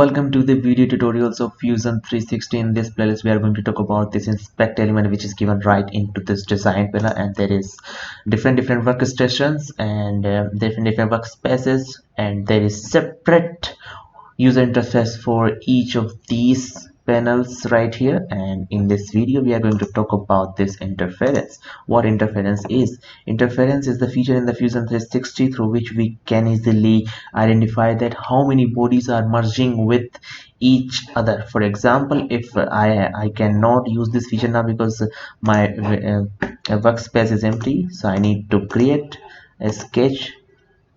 Welcome to the video tutorials of Fusion 360. In this playlist we are going to talk about this inspect element which is given right into this design panel, and there is different workstations and different workspaces, and there is separate user interface for each of these panels right here. And in this video we are going to talk about this interference. What interference is the feature in the Fusion 360 through which we can easily identify that how many bodies are merging with each other. For example, if I cannot use this feature now because my workspace is empty, so I need to create a sketch.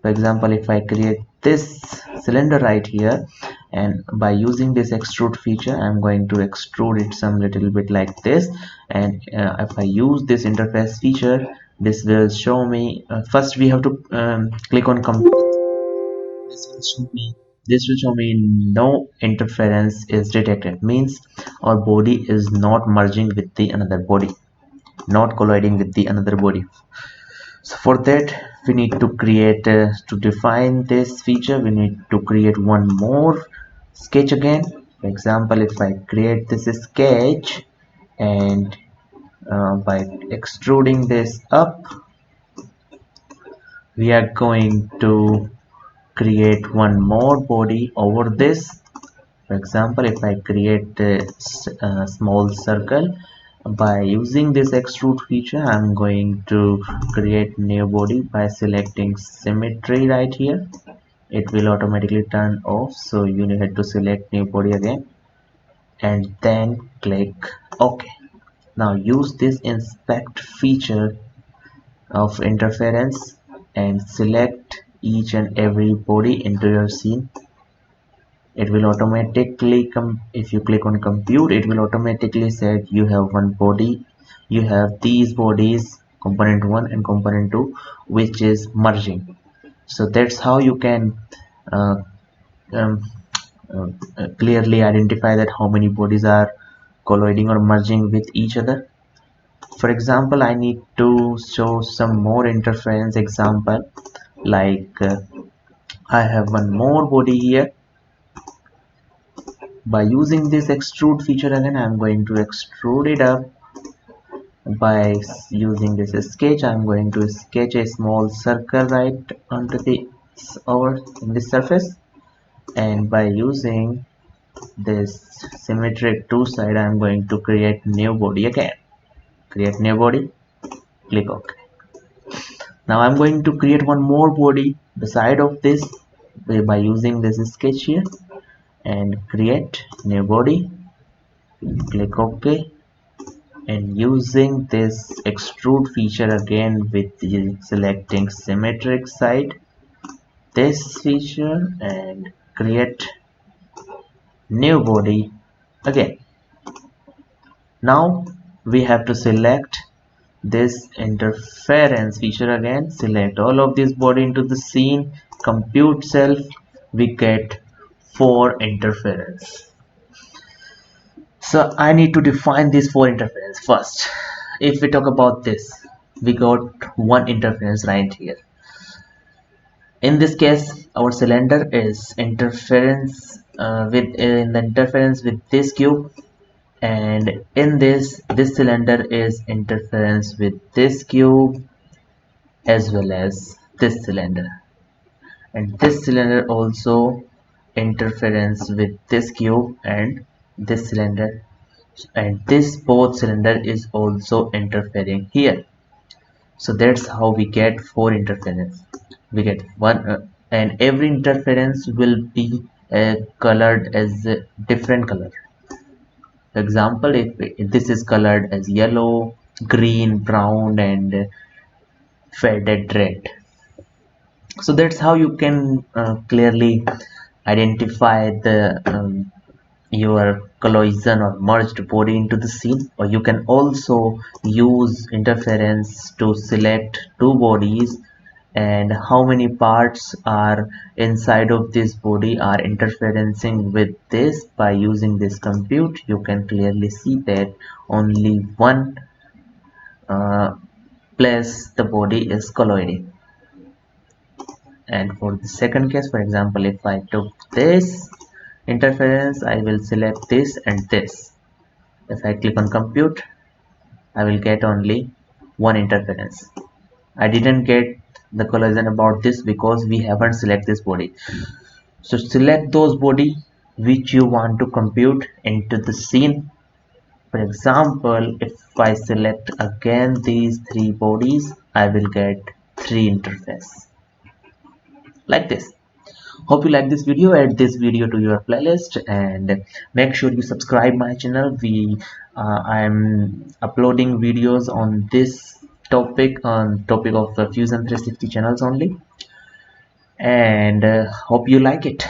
For example, if I create this cylinder right here, and by using this extrude feature I'm going to extrude it some little bit like this, and if I use this interface feature, this will show me first we have to click on this will show me no interference is detected, means our body is not merging with the another body, not colliding with the another body. So for that we need to create to define this feature, we need to create one more sketch again. For example, if I create this sketch and by extruding this up, we are going to create one more body over this. For example, if I create a small circle, by using this extrude feature I'm going to create new body by selecting symmetry right here. It will automatically turn off, so you need to select new body again and then click OK. Now use this inspect feature of interference and select each and every body into your scene. It will automatically if you click on compute, it will automatically say you have one body, you have these bodies, component 1 and component 2, which is merging. So that's how you can uh, um, clearly identify that how many bodies are colliding or merging with each other. For example, I need to show some more interference example, like I have one more body here. By using this extrude feature again, I'm going to extrude it up. By using this sketch, I'm going to sketch a small circle right onto the over in this surface, and by using this symmetric two side I'm going to create new body again. Create new body, click OK. Now I'm going to create one more body beside of this by using this sketch here, and create new body, click OK, and using this extrude feature again with the selecting symmetric side, this feature, and create new body again. Now we have to select this interference feature again, select all of this body into the scene, compute self, we get 4 interference. So I need to define these 4 interference first. If we talk about this, we got one interference right here. In this case our cylinder is interference in the interference with this cube, and in this cylinder is interference with this cube as well as this cylinder, and this cylinder also interference with this cube and this cylinder, and this both cylinder is also interfering here. So that's how we get 4 interference. We get one and every interference will be colored as a different color. For example, if this is colored as yellow, green, brown, and faded red. So that's how you can clearly identify the your collision or merged body into the scene. Or you can also use interference to select two bodies and how many parts are inside of this body are interfering with this. By using this compute, you can clearly see that only one place the body is colliding. And for the second case, for example, if I took this interference, I will select this and this. If I click on compute, I will get only one interference. I didn't get the collision about this because we haven't selected this body. So select those body which you want to compute into the scene. For example, if I select again these three bodies, I will get three interface like this. Hope you like this video. Add this video to your playlist and make sure you subscribe my channel. I'm uploading videos on this topic, on topic of the Fusion 360 channels only, and hope you like it.